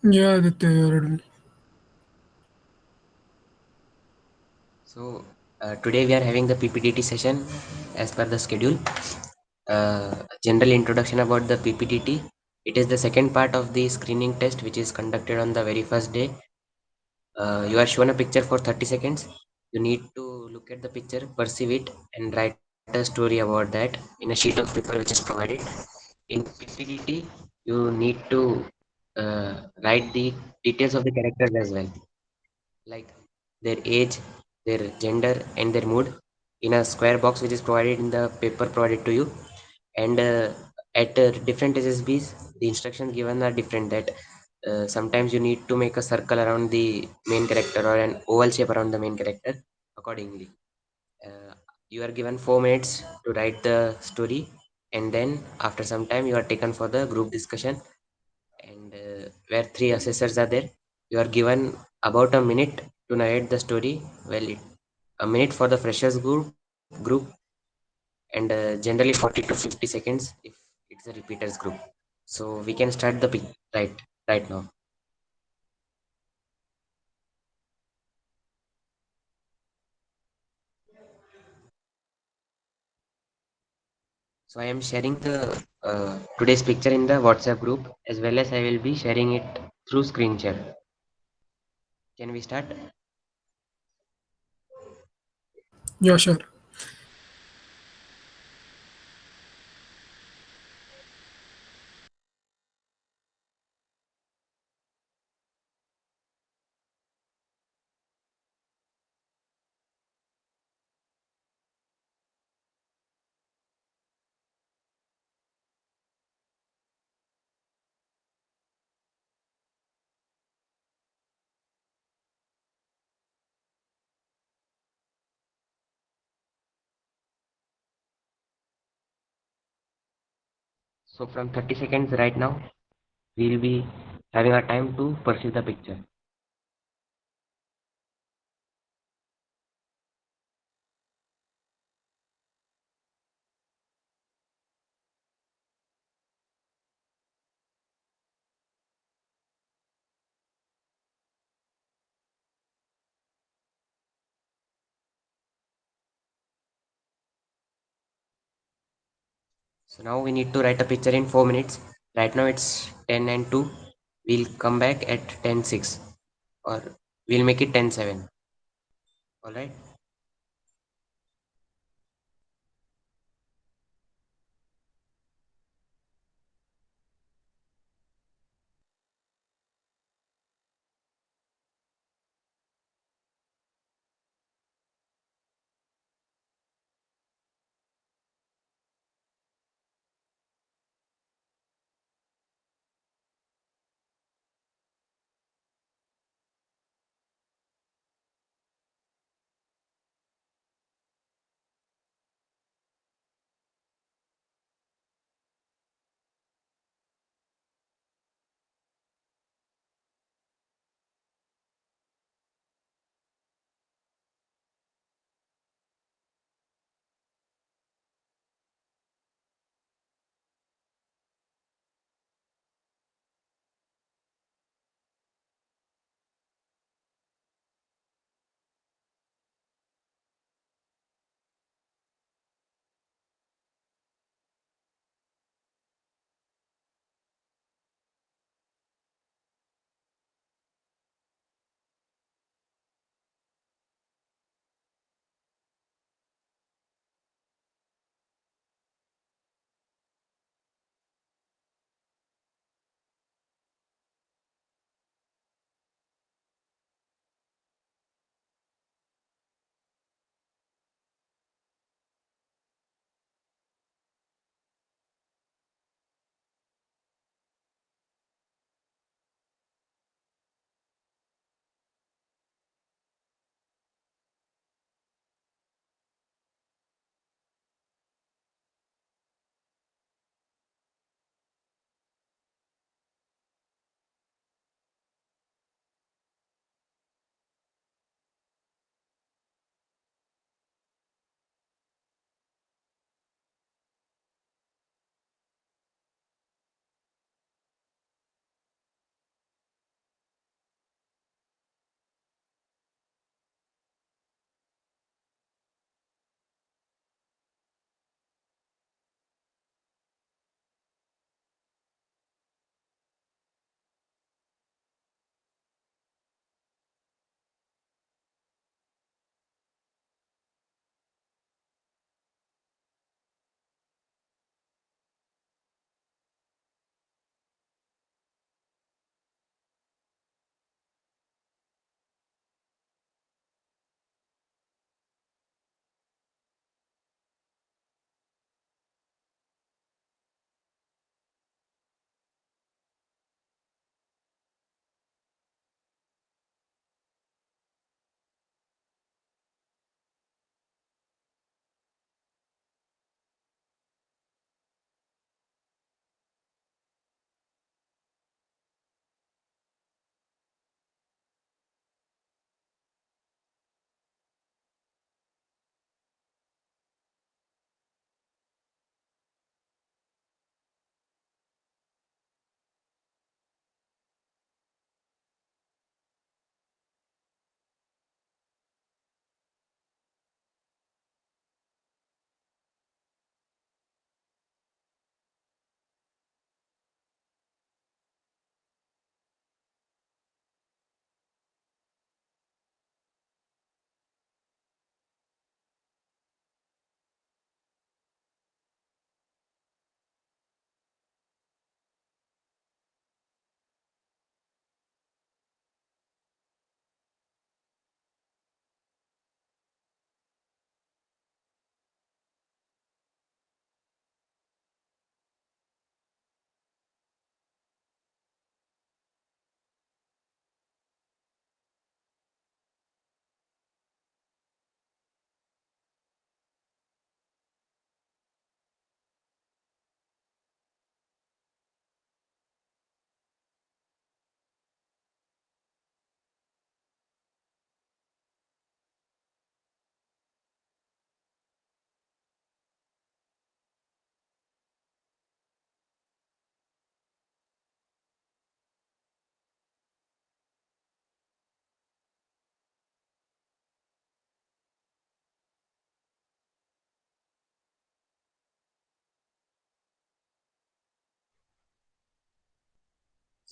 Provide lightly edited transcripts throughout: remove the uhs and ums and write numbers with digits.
Yeah, Aditya, you're audible. So today we are having the PPDT session as per the schedule. General introduction about the PPDT. It is the second part of the screening test which is conducted on the very first day. You are shown a picture for 30 seconds. You need to look at the picture, perceive it, and write a story about that in a sheet of paper which is provided. In PPDT, you need to write the details of the characters as well, like their age, their gender, and their mood in a square box which is provided in the paper provided to you. And at different SSBs, the instructions given are different. That sometimes you need to make a circle around the main character or an oval shape around the main character accordingly. Uh, you are given 4 minutes to write the story, and then after some time, you are taken for the group discussion and where three assessors are there. You are given about a minute to narrate the story. A minute for the freshers group, and generally 40 to 50 seconds if it's a repeaters group. So we can start the right right now. So I am sharing the today's picture in the WhatsApp group, as well as I will be sharing it through screen share. Can we start? Yeah, sure. So from 30 seconds right now, we will be having a time to perceive the picture. So now we need to write a picture in 4 minutes. Right now it's 10 and 2. We'll come back at 10:06, or we'll make it 10:07. All right.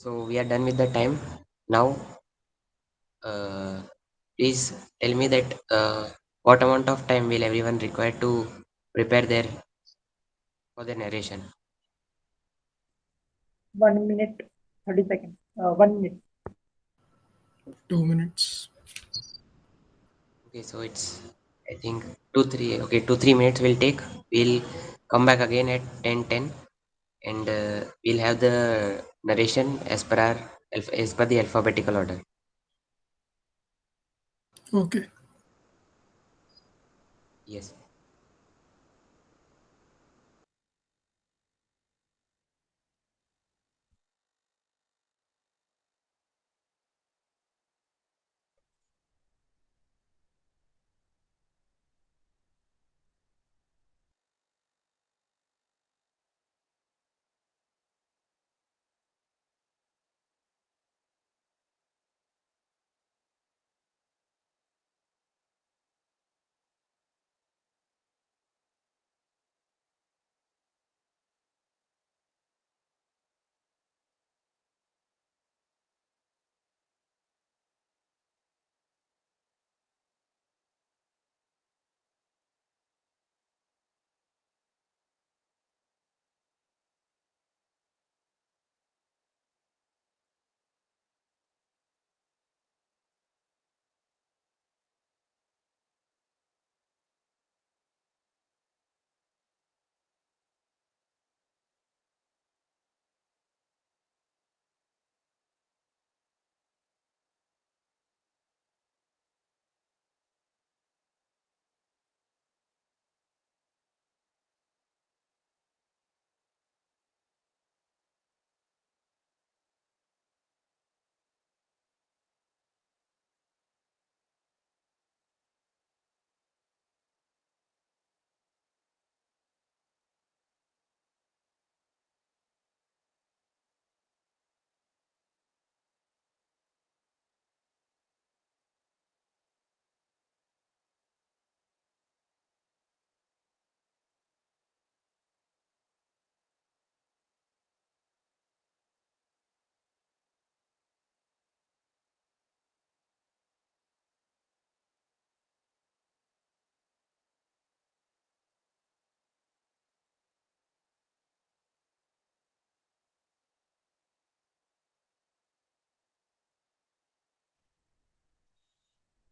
So we are done with the time. Now, uh, please tell me that what amount of time will everyone require to prepare their for their narration? 1 minute, 30 seconds. 1 minute. 2 minutes. Okay, so it's I think 2-3 minutes will take. We'll come back again at 10:10, and we'll have the narration as per the alphabetical order. Okay. Yes.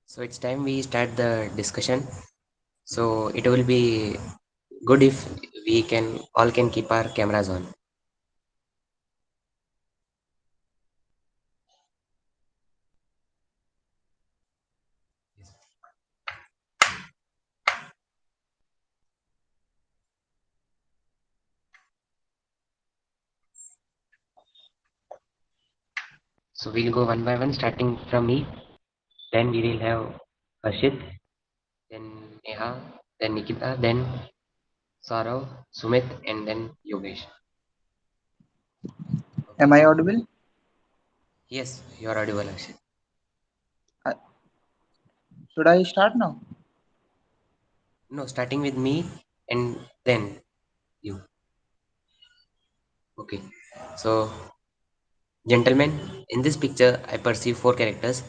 So it's time we start the discussion. So it will be good if we can all can keep our cameras on. So we'll go one by one, starting from me. Then we will have Harshit, then Neha, then Nikita, then Saurav, Sumit, and then Yogesh. Okay, Am I so audible? yes, you are audible, Harshit. Uh, Should I start now? No, starting with me and then you. Okay, so gentlemen, in this picture, I perceive four characters,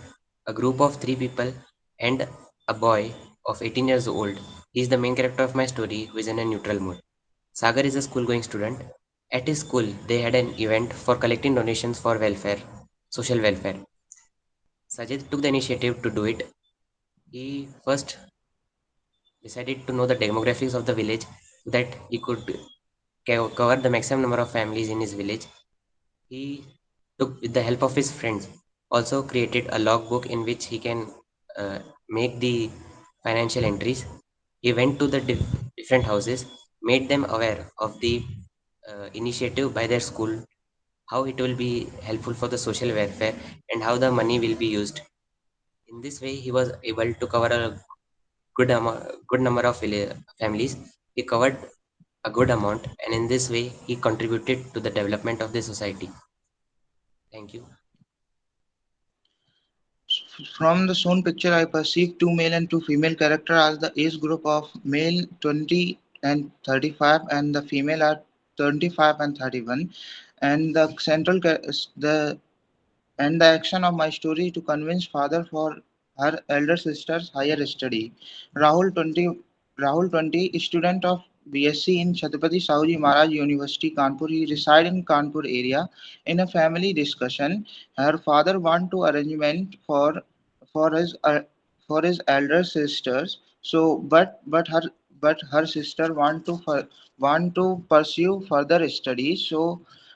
a group of three people, and a boy of 18 years old. He is the main character of my story who is in a neutral mood. Sagar is a school going student. At his school, they had an event for collecting donations for welfare, social welfare. Sajid took the initiative to do it. He first decided to know the demographics of the village so that he could cover the maximum number of families in his village. He took, with the help of his friends, also created a logbook in which he can uh, make the financial entries. He went to the different houses, made them aware of the initiative by their school, how it will be helpful for the social welfare, and how the money will be used. In this way, he was able to cover a good number of families. He covered a good amount, and in this way, he contributed to the development of the society. Thank you. From the shown picture, I perceive two male and two female characters as the age group of male 20 and 35 and the female are 25 and 31. and the central the and the action of my story to convince father for her elder sister's higher study. Rahul 20 Rahul 20, student of BSc in Chhatrapati Sahiji Maharaj University, Kanpur. He reside in Kanpur area. In a family discussion, her father want to arrangement for his elder sisters. So, but her sister want to pursue further studies.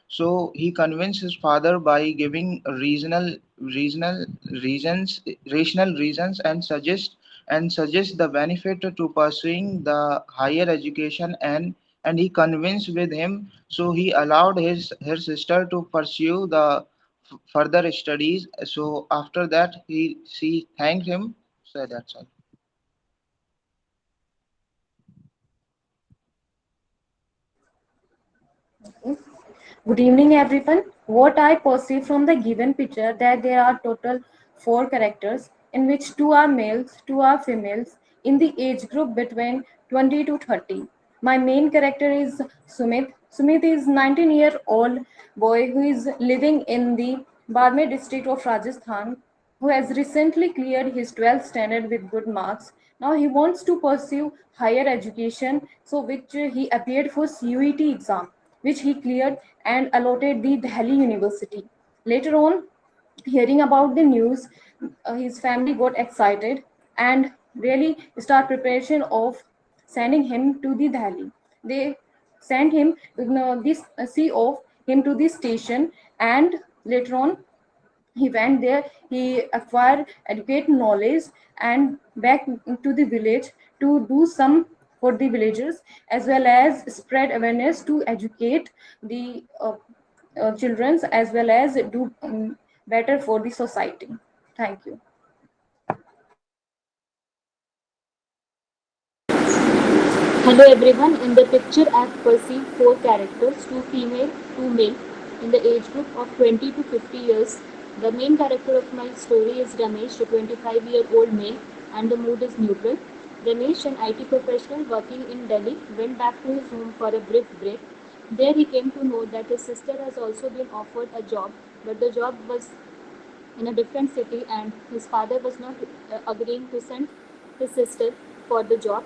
So he convinced his father by giving reasonal reasons, rational reasons, and suggest the benefit to pursuing the higher education, and he convinced with him. So he allowed his her sister to pursue the further studies. So after that, she thanked him. So that's all. Good evening, everyone. What I perceive from the given picture that there are total four characters, in which two are males, two are females, in the age group between 20 to 30. My main character is Sumit. Sumit is 19-year-old boy who is living in the Barmer district of Rajasthan, who has recently cleared his 12th standard with good marks. Now he wants to pursue higher education, so which he appeared for CUET exam, which he cleared and allotted the Delhi University. Later on, hearing about the news, his family got excited and really start preparation of sending him to the Delhi. They sent him this see of him to the station, and later on he went there, he acquired adequate knowledge and back to the village to do some for the villagers, as well as spread awareness to educate the children, as well as do better for the society. Thank you. Hello everyone, in the picture I've perceived four characters, two female, two male, in the age group of 20 to 50 years. The main character of my story is Ramesh, a 25-year-old male, and the mood is neutral. Ramesh, an IT professional working in Delhi, went back to his home for a brief break. There he came to know that his sister has also been offered a job, but the job was in a different city, and his father was not agreeing to send his sister for the job.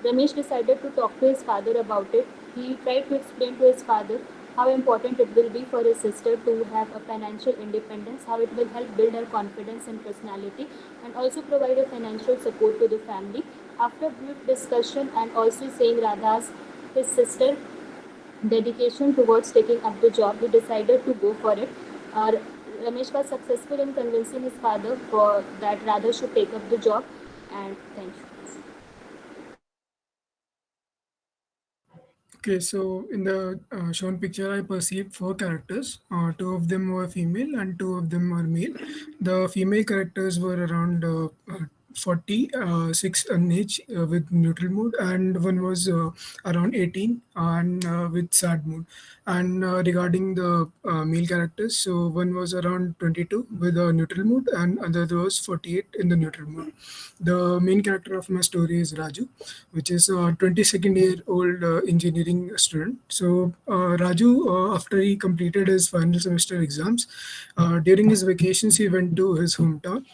Ramesh decided to talk to his father about it. He tried to explain to his father how important it will be for his sister to have a financial independence, how it will help build her confidence and personality, and also provide a financial support to the family. After brief discussion and also saying Radha's his sister dedication towards taking up the job, he decided to go for it. Uh, Ramesh was successful in convincing his father for that Radha should take up the job, and thank you. Okay, so in the shown picture, I perceived four characters. Two of them were female and two of them were male. The female characters were around 40, six in age with neutral mood, and one was around 18 and with sad mood. And regarding the male characters, so one was around 22 with a neutral mood, and other was 48 in the neutral mood. The main character of my story is Raju, which is a 22nd year old engineering student. So Raju, after he completed his final semester exams, during his vacations, he went to his hometown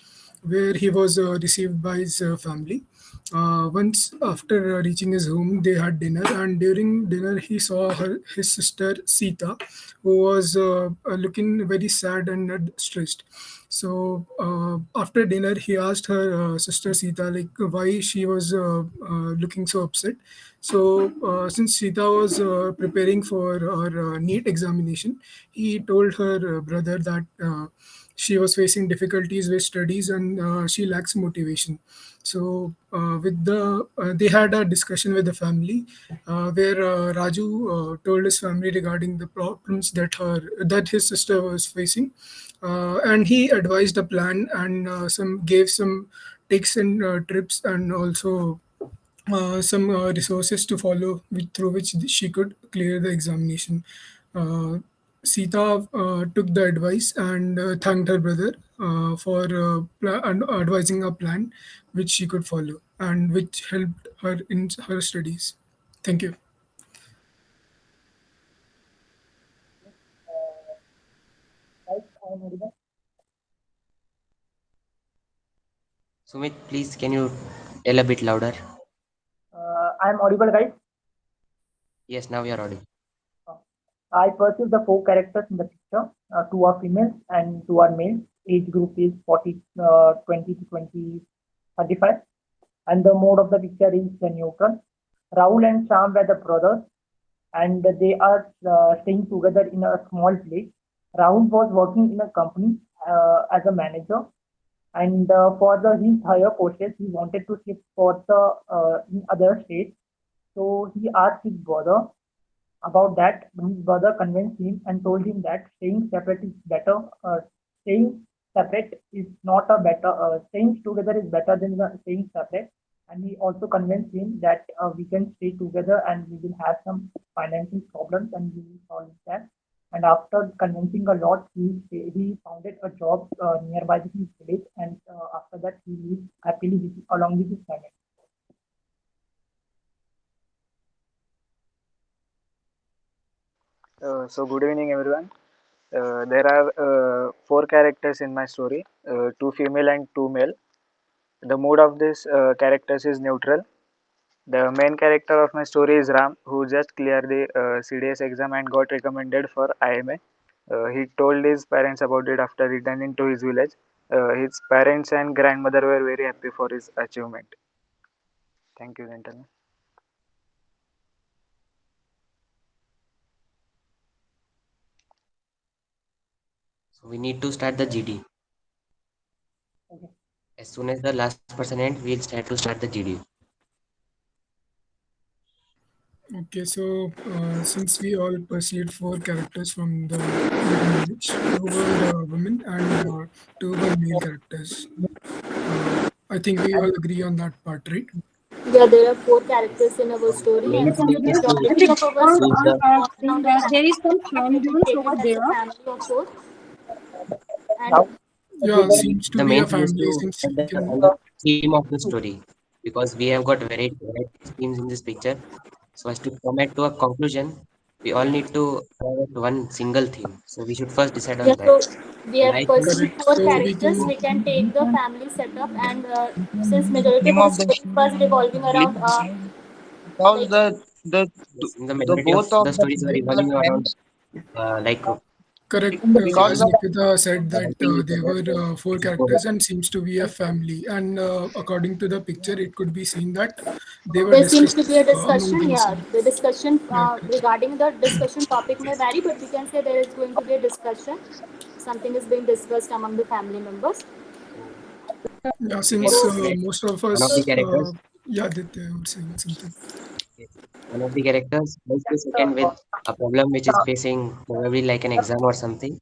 where he was received by his family. Once after reaching his home, they had dinner, and during dinner, he saw his sister Sita, who was looking very sad and stressed. So after dinner, he asked her sister Sita like why she was looking so upset. So since Sita was preparing for her NEET examination, he told her brother that she was facing difficulties with studies and she lacks motivation. So they had a discussion with the family where Raju told his family regarding the problems that his sister was facing, and he advised a plan and some gave some takes and trips and also some resources to follow through which she could clear the examination. Uh, Sita took the advice and thanked her brother for advising a plan which she could follow and which helped her in her studies. Thank you. Sumit, please can you tell a bit louder? I am audible, guys. Yes, now you are audible. Uh, I perceive the four characters in the picture. Two are females and two are males. Age group is 20 to 20, 35. And the mode of the picture is the neutral. Rahul and Sham were the brothers, and they are staying together in a small place. Rahul was working in a company as a manager, and for his higher posts, he wanted to shift for the in other states. So he asked his brother about that. His brother convinced him and told him that staying separate is better. Staying separate is not a better. Staying together is better than staying separate. And he also convinced him that we can stay together and we will have some financial problems and we will solve that. And after convincing a lot, he founded a job nearby his village, and after that he lived happily along with his family. So good evening everyone. There are four characters in my story, two female and two male. The mood of these characters is neutral. The main character of my story is Ram, who just cleared the CDS exam and got recommended for IMA. He told his parents about it after returning to his village. His parents and grandmother were very happy for his achievement. Thank you, gentlemen. So we need to start the GD. Okay. As soon as the last person ends, we'll start the GD. Okay, so since we all perceived four characters from the given image, two were women and two were male characters. I think we all agree on that part, right? Yeah, there are four Yes. characters in our So story, main and thing is to majority of our choose story the revolving Saying around the that there is family some and time it is dunes over taken as a there. family of four. And Now, Yeah, together, seems to the be main a thing is family to since set we on can. the theme of the story, because we have got varied themes in this picture. So as to come at to a conclusion, we all need to have one single theme. So we should first decide yeah, on that. so we And have I think perceived Correct. four So we characters. can. We can take the family setup, and since majority of Theme our of the story story was revolving around because like yes, in the the majority of both of the the stories were female were revolving around friends like Correct. because As the Nikita said that helping each they other. were So four we should go with characters and seems to be a family. And according to the picture, it could be seen that they were there seems to discussing be a among discussion. Yeah, themselves. the discussion Yeah, correct. regarding the discussion topic may vary, but we can say there is going to be a discussion. Something is being discussed among the family members. So Yeah, we since can So, say that most of one of the us, characters, yeah, that they were saying something. yes, one of the characters helps the second with a problem which is facing probably like an exam or something,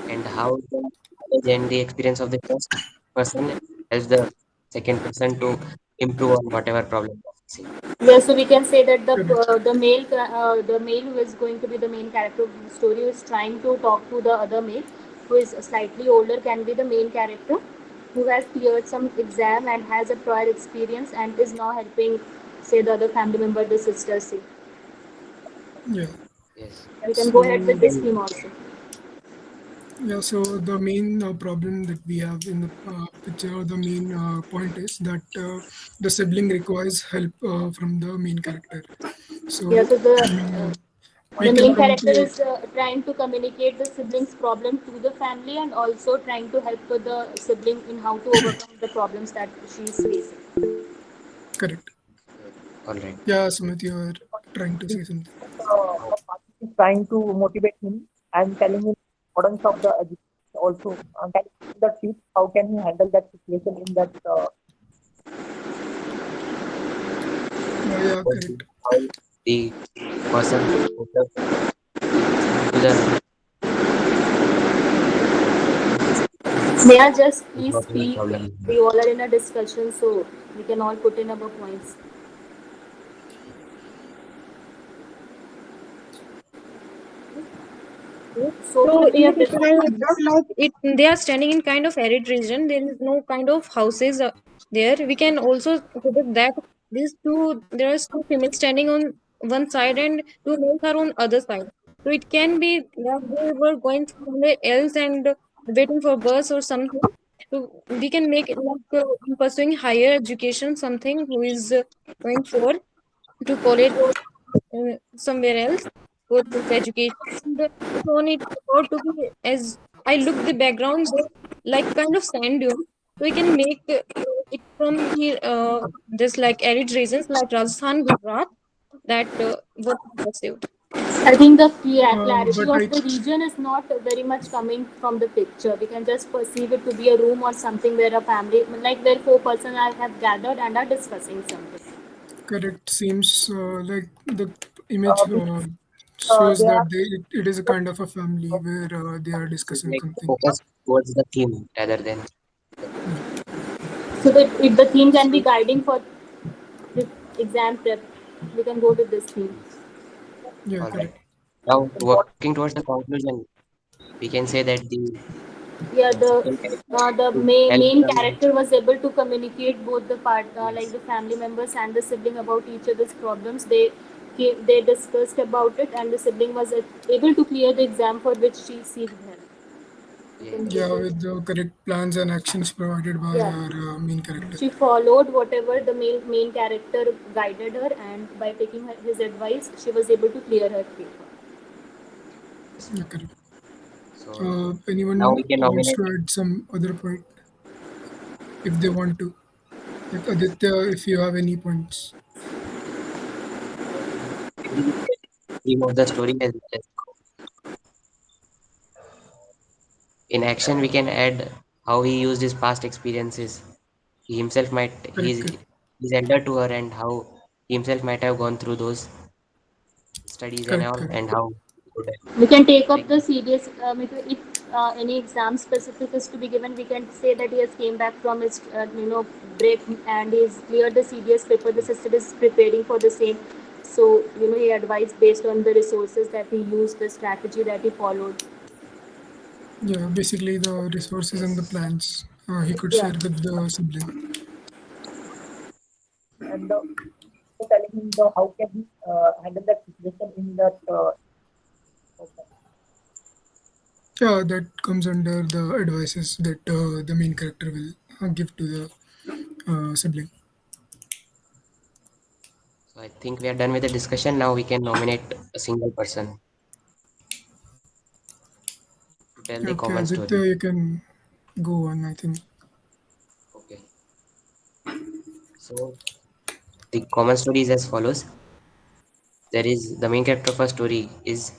and how the knowledge and the experience of the first person helps the second person to improve on whatever problem they're facing. yeah, so we can say that Correct. the male who is going to be the main character of the story is trying to talk to the other male who is slightly older, can be the main character who has cleared some exam and has a prior experience and is now helping, say, the other family member, the sister, say. Yeah. Yes. We can go ahead with So this Then theme also. yeah, so the main problem that we have in the picture, or the main point is that the sibling requires help from the main character. Yeah, So so we the can main come character to. is trying to communicate the siblings' problem to the family and also trying to help with the sibling in how to overcome the problems that she is facing. Correct. all right. Yeah, Sumit, you are trying to say something. is trying to motivate him and telling him the importance of the education also, and telling him the tips how can he handle that situation in that Yeah, First, correct. how the person should focus in listening to the May I just with please whatever speak? problem. We all are in a discussion, so we can all put in our points. So So far, we in the have picture, I discussed. observed like they are standing in kind of arid region. There is no kind of houses there. We can also predict that these two, there are two females standing on one side and two males are on other side. So it can be that they were going somewhere else and waiting for bus or something. So we can make it like pursuing higher education, something who is going for to college or somewhere else for this education. And it's only about to be as I look the background like kind of sand dune. So we can make it from the just like arid regions like Rajasthan, Gujarat that what we perceived. I think the clarity But of I the region is not very much coming from the picture. We can just perceive it to be a room or something where a family, like where four persons have gathered and are discussing something. correct seems like the image shows They that are it is a kind of a family where they are This is discussing like something. focus towards the theme rather than the Yeah, So that if the theme can be so guiding for the exam prep, we can go with this theme. yeah, all right. correct. Now important. working towards the conclusion, we can say that the Yeah, second character the to help main them. character was able to communicate both the part, like Yes. the family members and the sibling about each other's problems. They discussed about it, and the sibling was able to clear the exam for which she seeked help. You Yeah, can yes. Yeah, take with it. the correct plans and actions provided by Yeah, our main character. she followed whatever the main character guided her, and by taking his advice, she was able to clear her paper. Yes. Yeah, correct. So now we Anyone can wants nominate. to add some other point if they want to? Like Aditya, if you have any points. The theme of the story as well as in action we can add how he used his past experiences. He himself might Correct, correct. he's elder to her and how he himself might have gone through those studies and Correct, all correct. and how he could have, We can take up like the serious if any exam specific is to be given. We can say that he has came back from his break and he's cleared the serious paper. The sister is preparing for the same. So he advised based on the resources that he used, the strategy that he followed. Yeah, basically the resources and the yes. plans he could Yeah. share with the sibling. And telling him how can he handle that situation in that okay. Yeah, that comes under the advices that the main character will give to the sibling. So I think we are done with the discussion. Now we can nominate a single person to tell the Okay, common story. Aditya, you can go on, I think. Okay. So the common story is as follows. There is the main character of a story is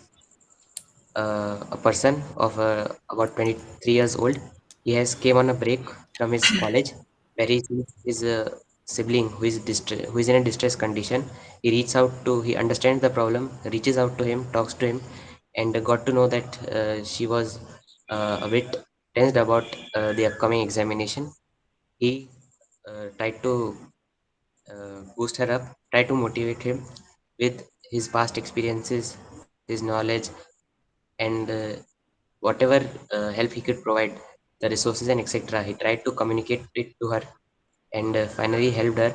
a person of about 23 years old. He has came on a break from his college where he sees his sibling who is in a distress condition. He reaches out to he understands the problem, reaches out to him, talks to him, and got to know that she was a bit tensed about the upcoming examination. He tried to boost her up, tried to motivate him with his past experiences, his knowledge, and whatever help he could provide, the resources and etc. He tried to communicate it to her and finally helped her.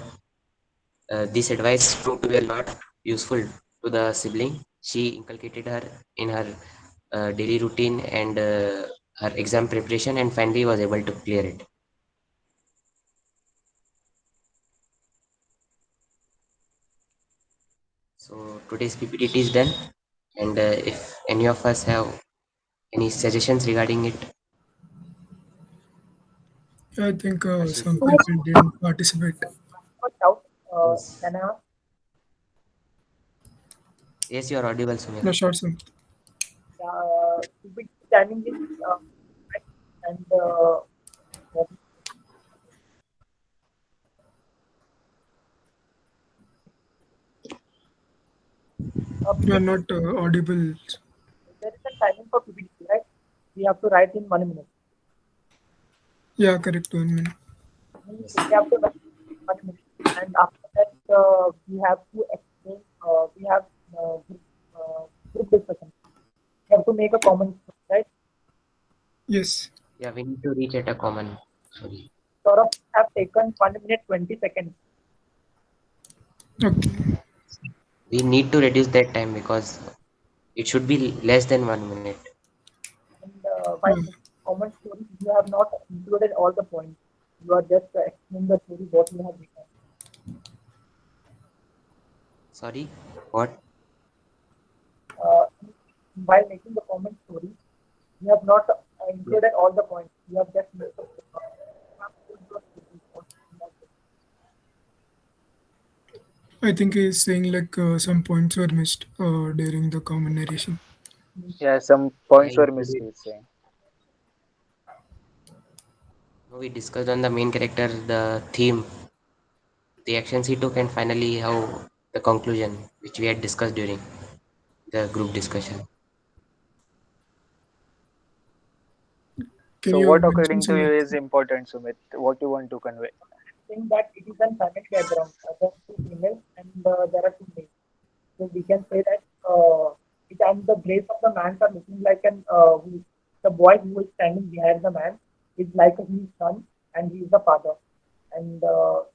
This advice proved to be a lot useful to the sibling. She inculcated her in her daily routine and her exam preparation and finally was able to clear it. So today's PPDT is done, and if any of us have any suggestions regarding it, I think Ashish. some people didn't participate. One doubt. Yes, Can I ask? yes, you are audible, Sumit. No, short some. To be standing is right, and You are PPT, not audible. there is a timing for PPT, right? We have to write in 1 minute. Yeah, correct. 1 minute. We have to write 1 minute, and after that we have to explain. We have group discussion. We have to make a comment, right? Yes. Yeah, we need to reach at a common. Sorry. Sort of have taken 1 minute 20 seconds. Okay. We need to reduce that time because It should be less than 1 minute. And while Uh, making common stories, you have not included all the points. You are just explaining the story what you have written. Sorry, what? Uh, while making the common story, you have not Yeah. included all the points. You have just made the you have told your story, what you have written. I think he's saying like some points were missed during the common narration. Yeah, some Yeah, points were missed, included. he's saying. We discussed on the main character, the theme, the actions he took, and finally how the conclusion, which we had discussed during the group discussion. Can So you what mention according to some? you is important, Sumit? What you want to convey? Saying that it is a family background. There are two females and there are two males. So we can say that it and the grace of the man are looking like the boy who is standing behind the man is like his son and he is the father. And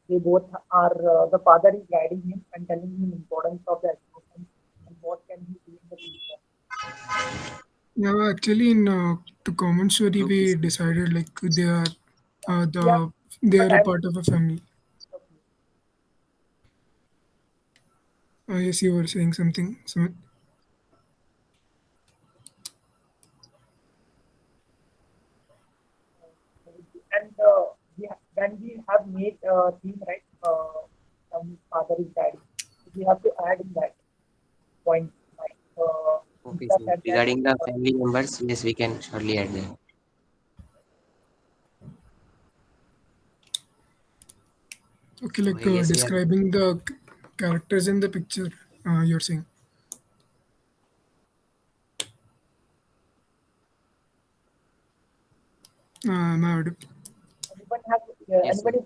they both are the father is guiding him and telling him importance of the education and what can he do in the future. Yeah, actually, in the common story, Group we discussion. decided like they are Yeah, they but are a part of a family. okay. Yes, you were saying something, Sumit. And when we have made theme right, some father is daddy, we have to add in that point like Okay, Gita so said that regarding the family members, yes, we can surely add them. Okay, So like I guess we are describing the characters in the picture. You're saying. Am I audible? anyone has yes, sir. anybody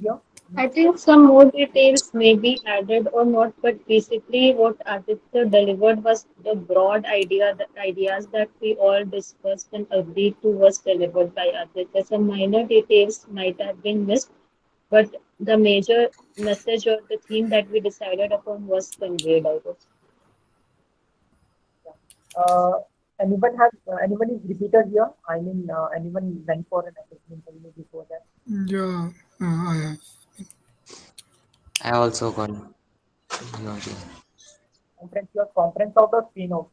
here. I think some more details may be added or not, but basically what Aditya delivered was the broad idea, the ideas that we all discussed and agreed to was delivered by Aditya. Some minor details might have been missed, but the major message or the theme that we decided upon was conveyed, I guess. Yeah. Anyone has anyone is repeater here? I mean, anyone went for an assessment interview before that? Yeah, I have I also gone. No, okay. Conference your conference out of screen out.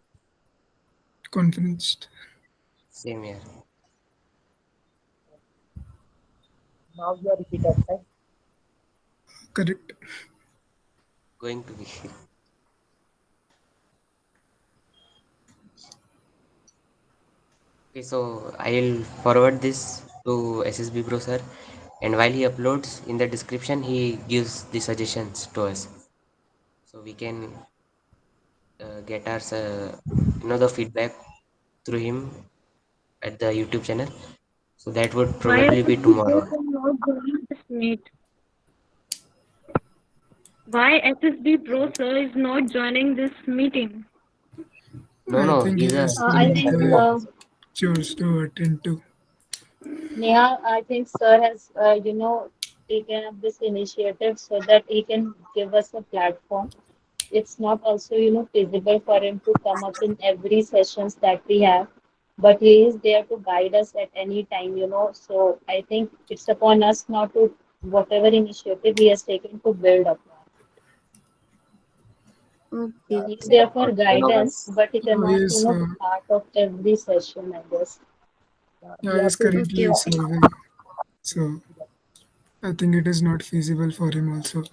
convinced. Same here. Now you are repeaters, right? Correct. Going to be. Okay, so I'll forward this to SSB Bro sir, and while he uploads in the description, he gives the suggestions to us, so we can get our the feedback through him at the YouTube channel. So that would Why probably be SSB Pro tomorrow. is not joining this meet? Why SSB Pro sir is not joining this meeting? No, I no, think he's he a has I some think serving other officer. chores to attend to. Neha, I think Sir has, taken up this initiative so that he can give us a platform. It's not also, feasible for him to come up in every sessions that we have, but he is there to guide us at any time. So I think it's upon us now to whatever initiative he has taken to build upon. Yeah, He Okay. is there for All of guidance, us. but he He cannot, is, be part of every session, I guess. yeah, we he have is to Okay. currently Okay. serving. So I think it is not feasible for him also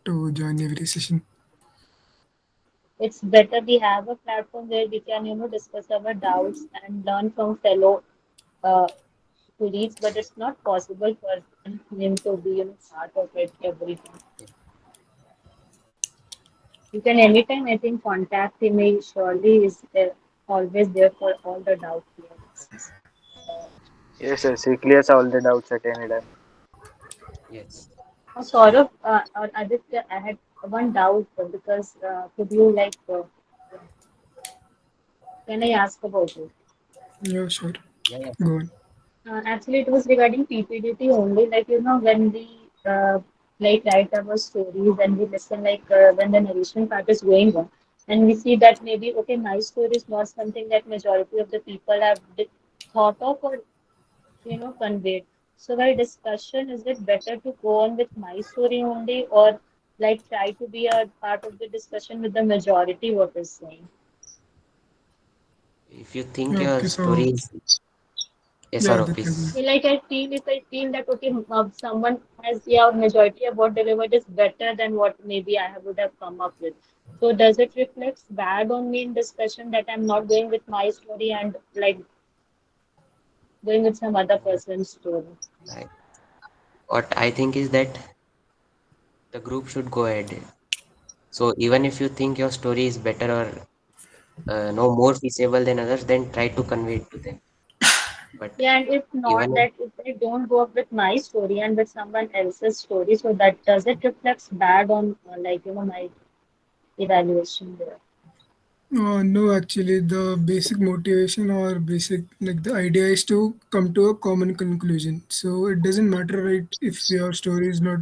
to join every session. It's better we have a platform where we can, discuss our doubts and learn from fellow uh, colleagues, but it's not possible for him to be, part of it every time. You can anytime, I think, contact him. He surely is there, always there for all the doubt clearance. Yes, yes, he clears all the doubts at any time. Yes. Saurabh, or Aditya, I had one doubt because could you can I ask about it? Yeah, sure. Yeah, yeah. Go on. Actually, it was regarding PPDT only. When we write our stories and we listen, when the narration part is going on. and we see that maybe okay, my story is not something that majority of the people have thought of or conveyed. So while discussion, is it better to go on with my story only, or like try to be a part of the discussion with the majority what is saying? If you think Okay, your so story is, yes, yeah, or that can please. So like I feel, if I feel that okay, someone has, yeah, majority of what delivered is better than what maybe would have come up with. So does it reflect bad on me in discussion that I'm not going with my story and like going with some other person's story? I, what I think is that the group should go ahead. So even if you think your story is better or no more feasible than others, then try to convey it to them. But Yeah, and if not even that, if I don't go up with my story and with someone else's story, so that does it reflects bad on my evaluation there? No, actually, the basic motivation or basic like the idea is to come to a common conclusion. So it doesn't matter, right, if your story is not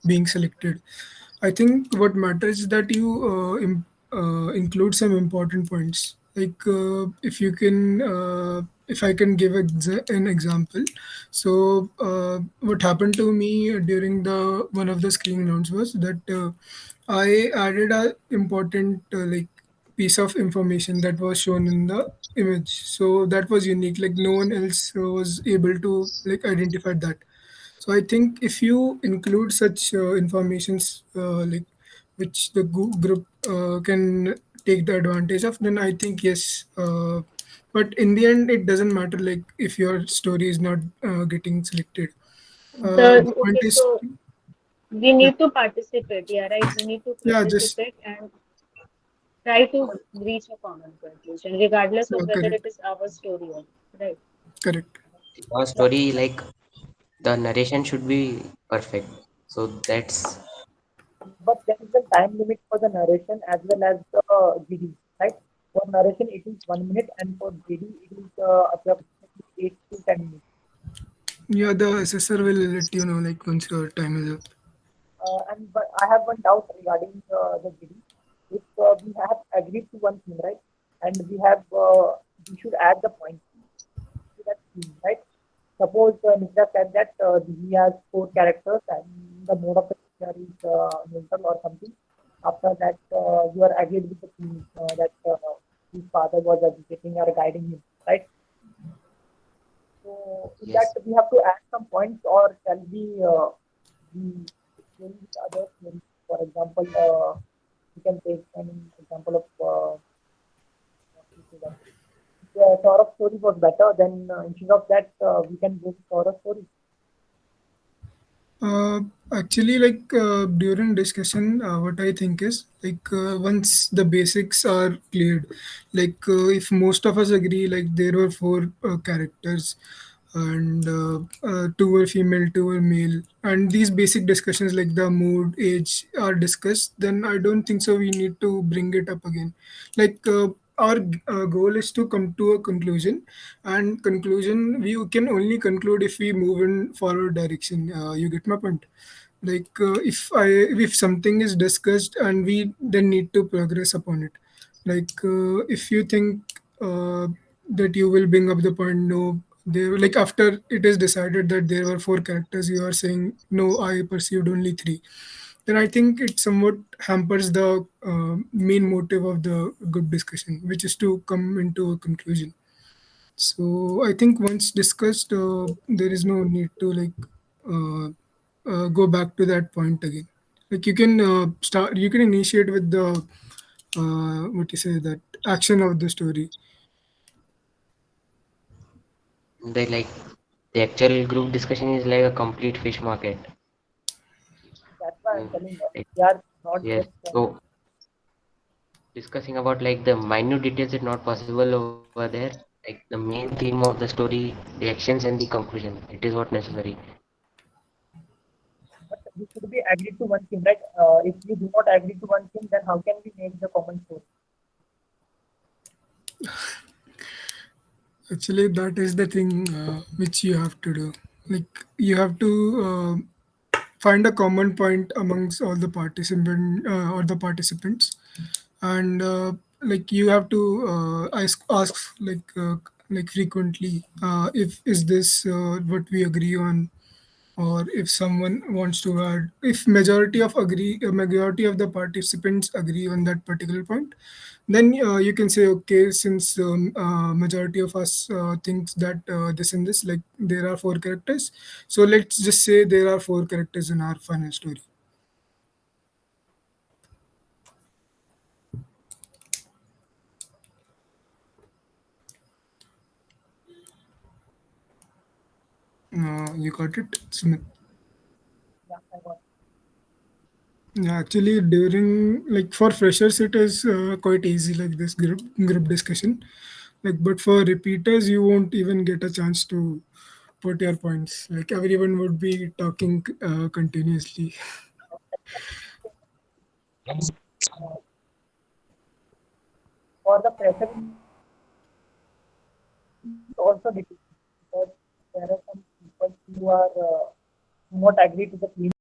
being selected. I think what matters is that you include some important points. Like if I can give an example. So what happened to me during the one of the screening rounds was that I added a important like piece of information that was shown in the image. So that was unique. Like no one else was able to like identify that. So I think if you include such informations like which the group can take the advantage of, then I think yes. But in the end, it doesn't matter like if your story is not getting selected. The point Okay, is, so we yeah, need to participate, yeah, right? We need to yeah, just participate and try to reach a common conclusion, regardless of whether it correct, is our story or not, right? correct. your story, like the narration should be perfect. So that's But there is a time limit for the narration as well as the GD, right? For narration, it is 1 minute, and for GD, it is approximately 8 to 10 minutes. Yeah, the assessor will let you know like once your time is up. And but I have one doubt regarding the GD. If we have agreed to one thing, right, and we should add the point to that thing, right? Suppose Nitra said that he has 4 characters and the mode of the picture is neutral or something. After that, you are agreed with the thing that his father was educating or guiding him, right? So in that yes. we have to add some points, or shall we be going with other theories? For example, we can take an example of what we say that the Saurabh story was better. Then instead of that, we can go to Saurabh story. Uh, Actually, like during discussion, what I think is like once the basics are cleared, like if most of us agree, like there were four characters, and two were female, two were male, and these basic discussions like the mood, age are discussed, then I don't think so. We need to bring it up again. Like our goal is to come to a conclusion, and conclusion we can only conclude if we move in forward direction. You get my point? Like if something is discussed and we then need to progress upon it. Like if you think that you will bring up the point, no, there like after it is decided that there were four characters, you are saying no, I perceived only three, then I think it somewhat hampers the main motive of the good discussion, which is to come into a conclusion. So I think once discussed, there is no need to like uh, go back to that point again. Like you can start, you can initiate with the what you say, that action of the story. They like the actual group discussion is like a complete fish market. That's why I'm Mm, telling like, we are not yes. just So discussing about like the minute details is not possible over there. Like the main theme of the story, the actions and the conclusion. It is what necessary. but we should be agreed to one thing, right? If we do not agree to one thing, then how can we make the common source? Actually, that is the thing which you have to do. Like you have to find a common point amongst all the participants, and like you have to ask like frequently, if is this what we agree on, or if someone wants to add, if majority of the participants agree on that particular point, then you can say, okay, since majority of us thinks that this and this, like there are four characters, so let's just say there are four characters in our final story. You got it, Sumit? Yeah, I got Yeah, actually, during like for freshers, it is quite easy, like this group discussion. Like, but for repeaters, you won't even get a chance to put your points. Like everyone would be talking continuously. uh, for the pressure is also difficult because there are some people who are do not agree to the clean